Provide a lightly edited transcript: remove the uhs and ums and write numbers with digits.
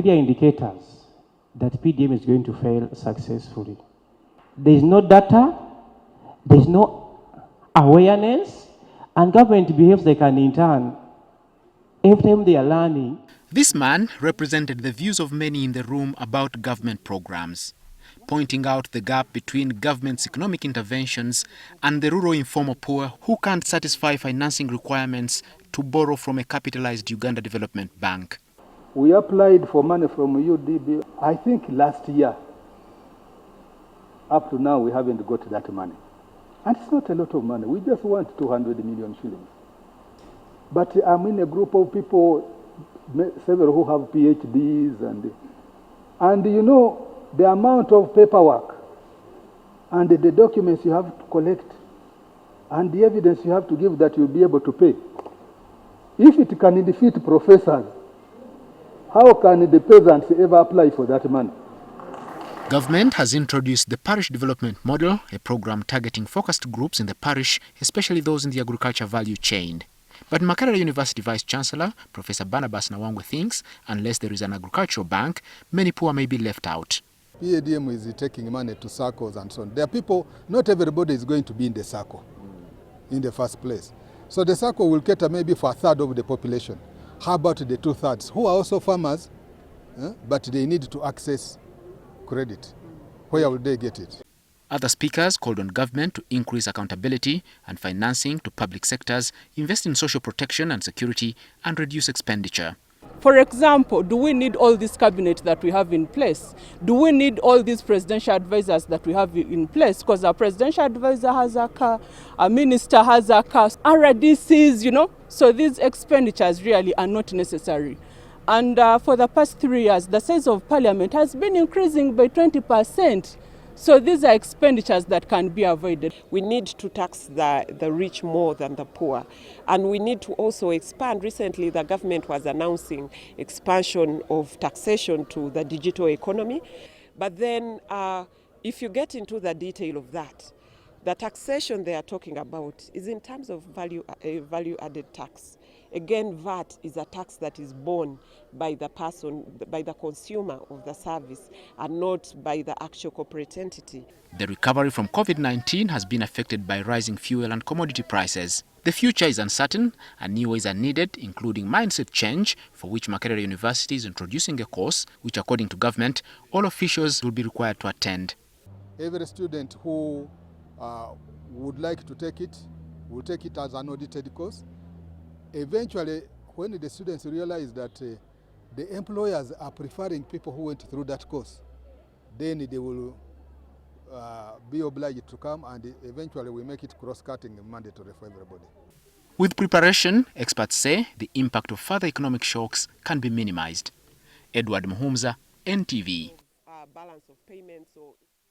clear indicators that PDM is going to fail successfully. There is no data, there is no awareness, and government behaves like an intern. Every time they are learning. This man represented the views of many in the room about government programs, pointing out the gap between government's economic interventions and the rural informal poor who can't satisfy financing requirements to borrow from a capitalized Uganda Development Bank. We applied for money from UDB, I think last year. Up to now, we haven't got that money. And it's not a lot of money. We just want 200 million shillings. But I'm in a group of people, several who have PhDs, and you know, the amount of paperwork and the documents you have to collect and the evidence you have to give that you'll be able to pay. If it can defeat professors, how can the peasants ever apply for that money? Government has introduced the Parish Development Model, a program targeting focused groups in the parish, especially those in the agriculture value chain. But Makerere University Vice-Chancellor, Professor Barnabas Nawangwe thinks, unless there is an agricultural bank, many poor may be left out. PADM is taking money to circles and so on. There are people, not everybody is going to be in the circle in the first place. So the circle will cater maybe for a third of the population. How about the 2/3 who are also farmers, but they need to access credit? Where will they get it? Other speakers called on government to increase accountability and financing to public sectors, invest in social protection and security, and reduce expenditure. For example, do we need all this cabinet that we have in place? Do we need all these presidential advisors that we have in place? Because our presidential advisor has a car, a minister has a car, RDCs, you know? So these expenditures really are not necessary. And for the past 3 years, the size of parliament has been increasing by 20%. So these are expenditures that can be avoided. We need to tax the rich more than the poor. And we need to also expand. Recently, the government was announcing expansion of taxation to the digital economy. But then if you get into the detail of that, the taxation they are talking about is in terms of value-added tax. Again, VAT is a tax that is borne by the person, by the consumer of the service, and not by the actual corporate entity. The recovery from COVID-19 has been affected by rising fuel and commodity prices. The future is uncertain, and new ways are needed, including mindset change, for which Makerere University is introducing a course, which, according to government, all officials will be required to attend. Every student who would like to take it will take it as an audited course. Eventually, when the students realize that the employers are preferring people who went through that course, then they will be obliged to come, and eventually we make it cross-cutting and mandatory for everybody. With preparation, experts say the impact of further economic shocks can be minimized. Edward Muhumuza, NTV. Balance of payments.